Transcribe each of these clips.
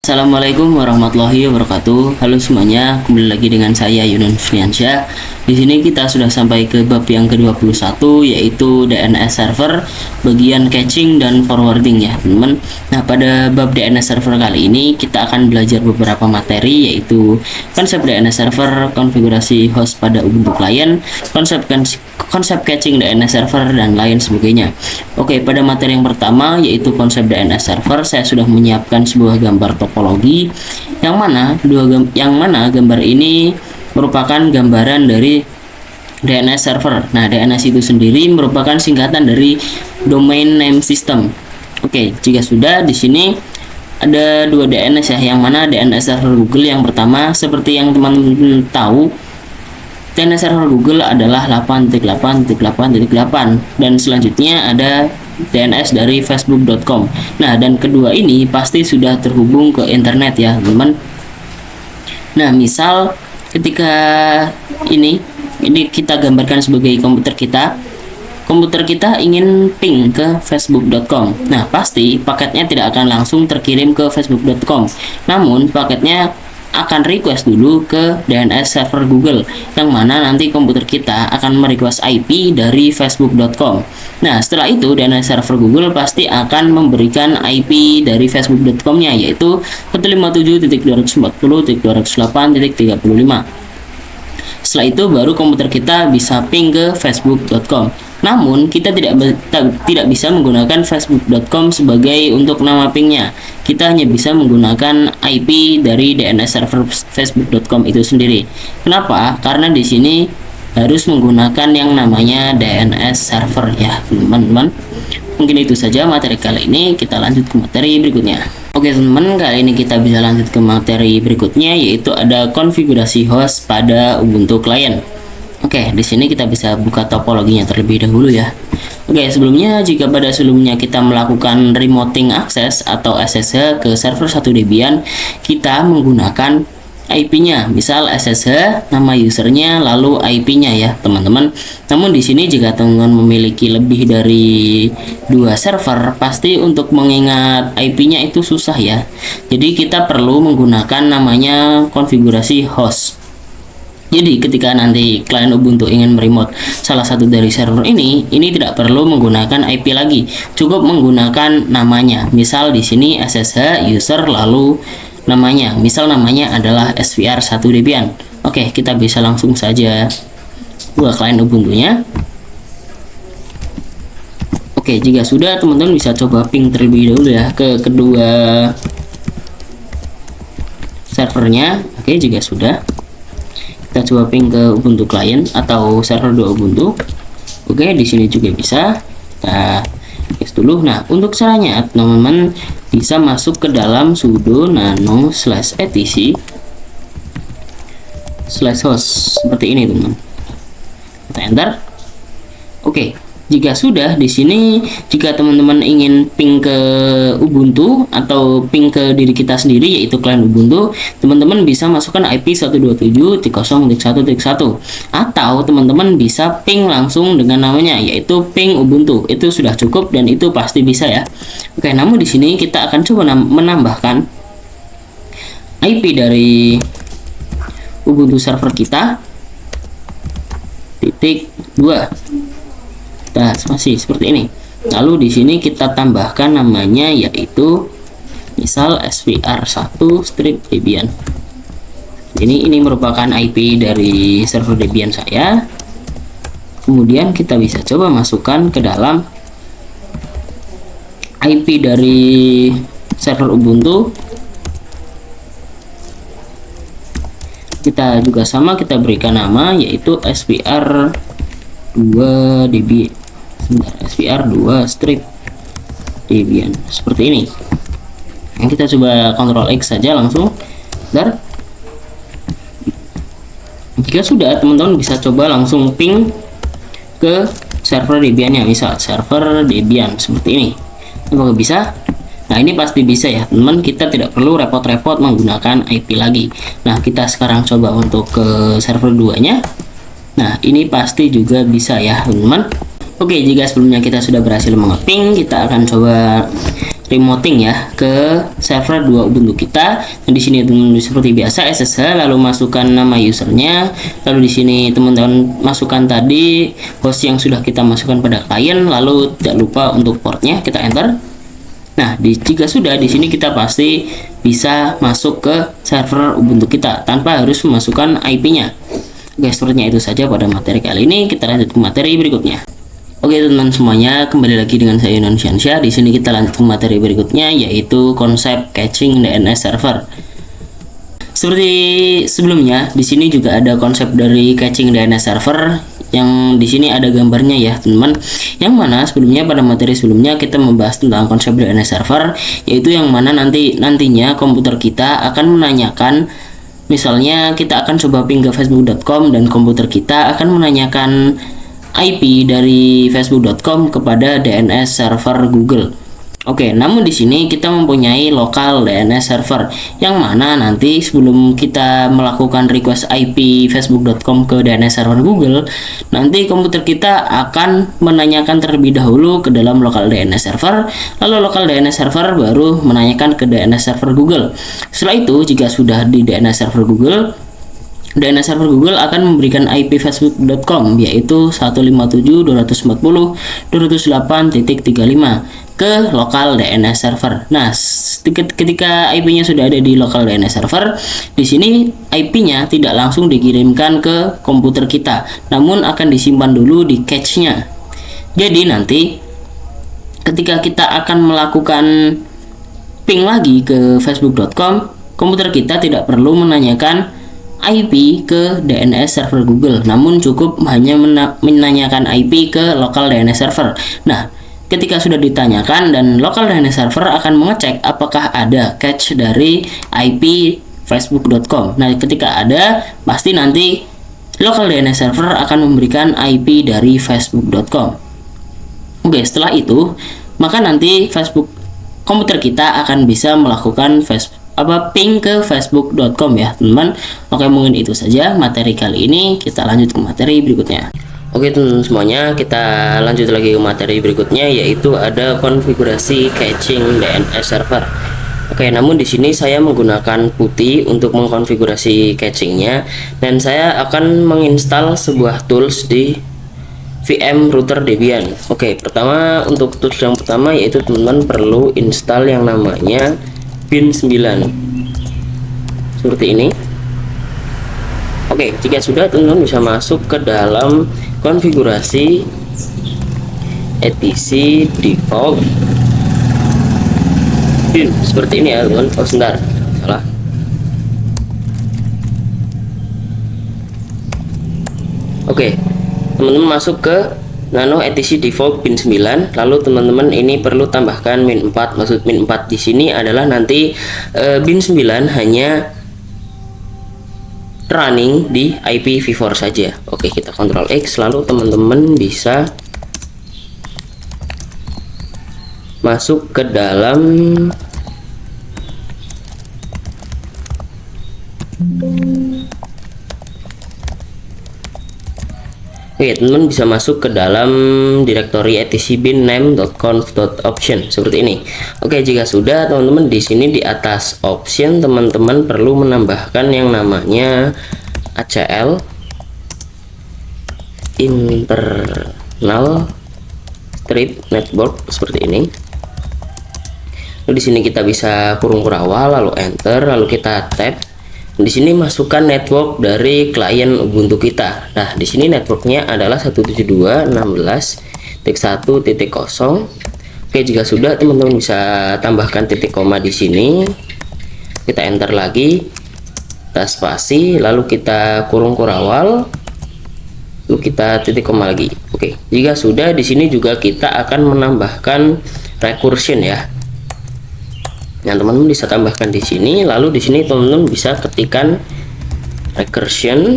Assalamualaikum warahmatullahi wabarakatuh. Halo semuanya, kembali lagi dengan saya Yunus Friansyah. Di sini kita sudah sampai ke bab yang ke-21, yaitu DNS server bagian caching dan forwarding ya teman-teman. Nah, pada bab DNS server kali ini kita akan belajar beberapa materi, yaitu konsep DNS server, konfigurasi host pada Ubuntu client, konsep caching DNS server, dan lain sebagainya. Oke, pada materi yang pertama yaitu konsep DNS server, saya sudah menyiapkan sebuah gambar topologi yang mana gambar ini merupakan gambaran dari DNS server. Nah, DNS itu sendiri merupakan singkatan dari domain name system. Oke, jika sudah, di sini ada dua DNS ya, yang mana DNS server Google yang pertama, seperti yang teman-teman tahu, DNS server Google adalah 8.8.8.8, dan selanjutnya ada DNS dari facebook.com. Nah, dan kedua ini pasti sudah terhubung ke internet ya teman. Nah, misal ketika ini kita gambarkan sebagai komputer kita ingin ping ke facebook.com. Nah, pasti paketnya tidak akan langsung terkirim ke facebook.com, namun paketnya akan request dulu ke DNS server Google, yang mana nanti komputer kita akan merequest IP dari facebook.com. Nah, setelah itu DNS server Google pasti akan memberikan IP dari facebook.com-nya, yaitu 157.240.208.35. Setelah itu baru komputer kita bisa ping ke facebook.com. Namun kita tidak bisa menggunakan facebook.com sebagai untuk nama pingnya. Kita hanya bisa menggunakan IP dari DNS server facebook.com itu sendiri. Kenapa? Karena di sini harus menggunakan yang namanya DNS server ya teman-teman. Mungkin itu saja materi kali ini, kita lanjut ke materi berikutnya. Oke teman-teman, kali ini kita bisa lanjut ke materi berikutnya, yaitu ada konfigurasi host pada Ubuntu client. Oke, di sini kita bisa buka topologinya terlebih dahulu ya. Oke, sebelumnya jika pada sebelumnya kita melakukan remoting access atau SSH ke server 1 Debian, kita menggunakan IP-nya, misal SSH, nama usernya, lalu IP-nya ya teman-teman. Namun di sini jika teman-teman memiliki lebih dari 2 server, pasti untuk mengingat IP-nya itu susah ya. Jadi kita perlu menggunakan namanya konfigurasi host. Jadi ketika nanti klien Ubuntu ingin meremote salah satu dari server ini tidak perlu menggunakan IP lagi, cukup menggunakan namanya. Misal di sini SSH user lalu namanya, misal namanya adalah svr1 Debian. Oke, kita bisa langsung saja buka klien Ubuntu-nya. Oke, jika sudah, teman-teman bisa coba ping terlebih dahulu ya ke kedua servernya. Oke, jika sudah, kita coba ping ke Ubuntu client atau server 2 Ubuntu. Oke, di sini juga bisa. Kita tes dulu. Nah, untuk caranya teman-teman bisa masuk ke dalam sudo nano/etc/host seperti ini teman-teman. Kita enter. Oke, jika sudah, di sini jika teman-teman ingin ping ke Ubuntu atau ping ke diri kita sendiri, yaitu klien Ubuntu, teman-teman bisa masukkan IP 127.0.1.1 atau teman-teman bisa ping langsung dengan namanya, yaitu ping Ubuntu. Itu sudah cukup dan itu pasti bisa ya. Oke, namun di sini kita akan coba menambahkan IP dari Ubuntu server kita /2. Nah, masih seperti ini. Lalu di sini kita tambahkan namanya, yaitu misal svr1-debian. Ini merupakan IP dari server Debian saya. Kemudian kita bisa coba masukkan ke dalam IP dari server Ubuntu. Kita juga sama, kita berikan nama yaitu svr2 Debian. svr2-debian seperti ini. Yang kita coba Ctrl X saja langsung. Bentar. Jika sudah, teman-teman bisa coba langsung ping ke server Debiannya, misal server Debian seperti ini. Apakah bisa? Nah, ini pasti bisa ya teman-teman, kita tidak perlu repot-repot menggunakan IP lagi. Nah, kita sekarang coba untuk ke server 2 nya. Nah, ini pasti juga bisa ya teman-teman. Oke, jika sebelumnya kita sudah berhasil mengeping, kita akan coba remoting ya ke server 2 Ubuntu kita. Dan di sini teman-teman seperti biasa SSH, lalu masukkan nama usernya, lalu di sini teman-teman masukkan tadi host yang sudah kita masukkan pada klien, lalu tidak lupa untuk portnya kita enter. Nah, jika sudah, di sini kita pasti bisa masuk ke server Ubuntu kita tanpa harus memasukkan IP-nya. Oke, sepertinya itu saja pada materi kali ini. Kita lanjut ke materi berikutnya. Oke teman-teman semuanya, kembali lagi dengan saya Yunan Syansya. Di sini kita lanjut ke materi berikutnya, yaitu konsep caching DNS server. Seperti sebelumnya, di sini juga ada konsep dari caching DNS server yang di sini ada gambarnya ya teman-teman. Yang mana sebelumnya pada materi sebelumnya kita membahas tentang konsep DNS server, yaitu yang mana nantinya komputer kita akan menanyakan, misalnya kita akan coba ping ke facebook.com dan komputer kita akan menanyakan IP dari facebook.com kepada DNS server Google. Oke, namun di sini kita mempunyai lokal DNS server yang mana nanti sebelum kita melakukan request IP facebook.com ke DNS server Google, nanti komputer kita akan menanyakan terlebih dahulu ke dalam lokal DNS server, lalu lokal DNS server baru menanyakan ke DNS server Google. Setelah itu, jika sudah di DNS server Google, DNS server Google akan memberikan IP facebook.com yaitu 157.240.208.35 ke lokal DNS server. Nah, ketika IP-nya sudah ada di lokal DNS server, di sini IP-nya tidak langsung dikirimkan ke komputer kita, namun akan disimpan dulu di cache-nya. Jadi nanti ketika kita akan melakukan ping lagi ke facebook.com, komputer kita tidak perlu menanyakan IP ke DNS server Google, namun cukup hanya menanyakan IP ke lokal DNS server. Nah, ketika sudah ditanyakan dan lokal DNS server akan mengecek apakah ada cache dari IP facebook.com. Nah, ketika ada, pasti nanti lokal DNS server akan memberikan IP dari facebook.com. Oke, setelah itu, maka nanti komputer kita akan bisa melakukan ping ke facebook.com ya teman-teman. Oke, mungkin itu saja materi kali ini. Kita lanjut ke materi berikutnya. Oke teman-teman semuanya, kita lanjut lagi ke materi berikutnya, yaitu ada konfigurasi caching DNS server. Oke, namun di sini saya menggunakan putih untuk mengkonfigurasi cachingnya, dan saya akan menginstal sebuah tools di VM router Debian. Oke, pertama untuk tools yang pertama yaitu teman-teman perlu install yang namanya bin9 seperti ini. Oke, jika sudah, teman-teman bisa masuk ke dalam konfigurasi etc default bin seperti ini ya teman-teman. Oh sebentar, salah. Oke, teman-teman masuk ke nano etc default bin 9, lalu teman-teman ini perlu tambahkan min 4. Maksud min 4 di sini adalah nanti bin 9 hanya running di IPv4 saja. Oke, kita Ctrl X, lalu teman-teman bisa masuk ke dalam teman-teman bisa masuk ke dalam direktori etc bin name.conf.option seperti ini. Oke, jika sudah, teman-teman di sini di atas option teman-teman perlu menambahkan yang namanya ACL internal strip network seperti ini. Lalu di sini kita bisa kurung kurawal, lalu enter, lalu kita tab. Di sini masukkan network dari klien Ubuntu kita. Nah, di sini networknya adalah 172.16.1.0. Oke, jika sudah, teman-teman bisa tambahkan titik koma di sini. Kita enter lagi, kita spasi, lalu kita kurung kurawal, lalu kita titik koma lagi. Oke, jika sudah, di sini juga kita akan menambahkan recursion ya. Nah, teman-teman bisa tambahkan di sini, lalu di sini teman-teman bisa ketikkan recursion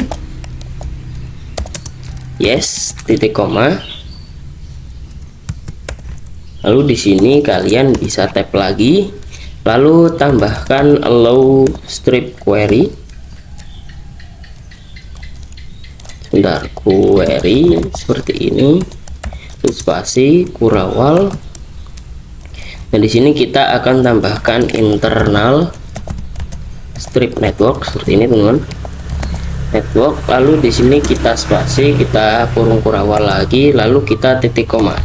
yes titik koma, lalu di sini kalian bisa tab lagi, lalu tambahkan allow strip query. Sebentar, query seperti ini, lalu spasi Kurawal. Nah, di sini kita akan tambahkan internal strip network seperti ini, teman-teman. Network, lalu di sini kita spasi, kita kurung Kurawal lagi, lalu kita titik koma.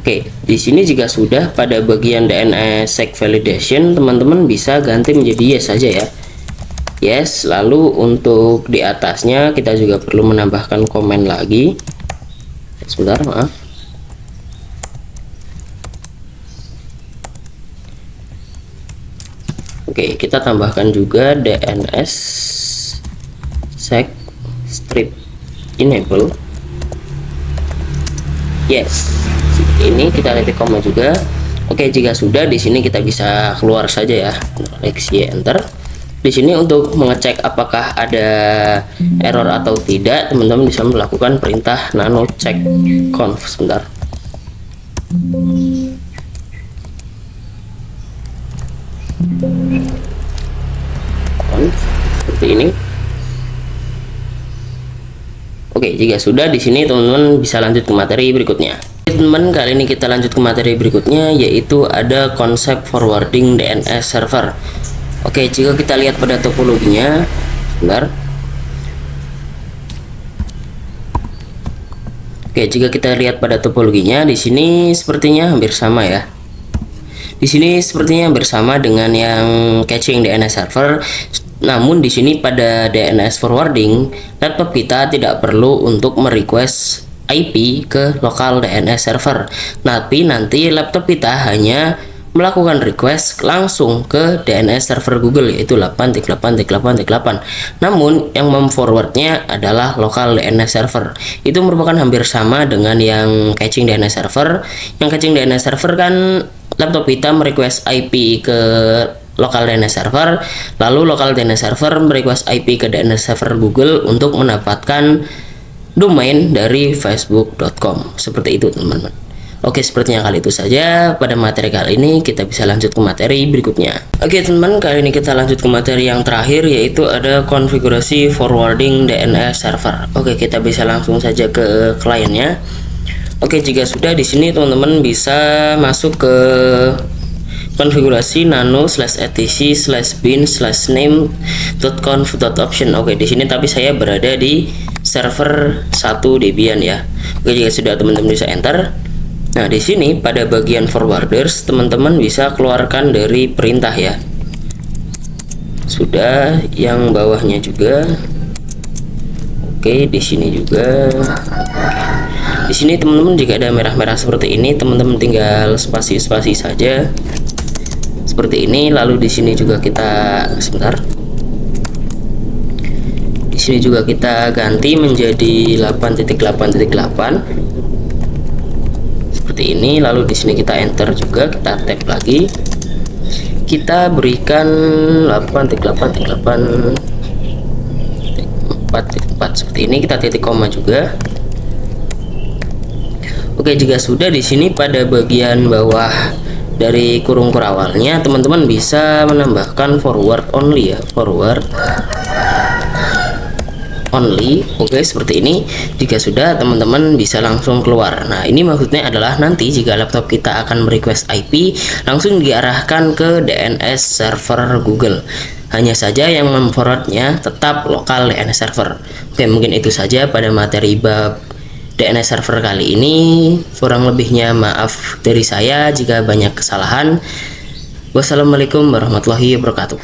Oke, di sini jika sudah pada bagian DNS sec validation, teman-teman bisa ganti menjadi yes saja ya. Yes, lalu untuk di atasnya kita juga perlu menambahkan komen lagi. Sebentar, maaf. Oke, kita tambahkan juga DNS sec strip enable. Yes, ini kita titik koma juga. Oke, jika sudah di sini kita bisa keluar saja ya. Klik enter. Di sini untuk mengecek apakah ada error atau tidak, teman-teman bisa melakukan perintah nano check conf. Sebentar. Conf seperti ini. Oke, jika sudah di sini teman-teman bisa lanjut ke materi berikutnya. Teman-teman, kali ini kita lanjut ke materi berikutnya, yaitu ada konsep forwarding DNS server. Oke, jika kita lihat pada topologinya, sebentar. Oke, jika kita lihat pada topologinya, di sini sepertinya hampir sama ya. Di sini sepertinya hampir sama dengan yang caching DNS server. Namun di sini pada DNS forwarding, laptop kita tidak perlu untuk merequest IP ke lokal DNS server. Tapi nanti laptop kita hanya melakukan request langsung ke DNS server Google, yaitu 8.8.8.8. Namun yang memforwardnya adalah lokal DNS server. Itu merupakan hampir sama dengan yang caching DNS server. Yang caching DNS server kan laptop kita merequest IP ke lokal DNS server, lalu lokal DNS server merequest IP ke DNS server Google untuk mendapatkan domain dari facebook.com. Seperti itu, teman-teman. Oke, sepertinya kali itu saja pada materi kali ini. Kita bisa lanjut ke materi berikutnya. Oke, teman-teman, kali ini kita lanjut ke materi yang terakhir, yaitu ada konfigurasi forwarding DNS server. Oke, kita bisa langsung saja ke kliennya. Oke, jika sudah di sini teman-teman bisa masuk ke konfigurasi nano/etc/bin/name.conf.option. Oke, di sini tapi saya berada di server 1 Debian ya. Oke, jika sudah teman-teman bisa enter. Nah, di sini pada bagian forwarders teman-teman bisa keluarkan dari perintah ya. Sudah, yang bawahnya juga. Oke, di sini juga. Di sini teman-teman jika ada merah-merah seperti ini, teman-teman tinggal spasi-spasi saja. Seperti ini, lalu di sini juga kita sebentar. Di sini juga kita ganti menjadi 8.8.8. Seperti ini, lalu di sini kita enter juga, kita tab lagi. Kita berikan 8.8.8.4 seperti ini, kita titik koma juga. Oke, jika sudah di sini pada bagian bawah dari kurung Kurawalnya teman-teman bisa menambahkan forward only ya, forward only. Oke, seperti ini. Jika sudah, teman-teman bisa langsung keluar. Nah, ini maksudnya adalah nanti jika laptop kita akan merequest IP, langsung diarahkan ke DNS server Google. Hanya saja yang memforwardnya tetap lokal DNS server. Oke, mungkin itu saja pada materi bab DNS server kali ini. Kurang lebihnya maaf dari saya jika banyak kesalahan. Wassalamualaikum warahmatullahi wabarakatuh.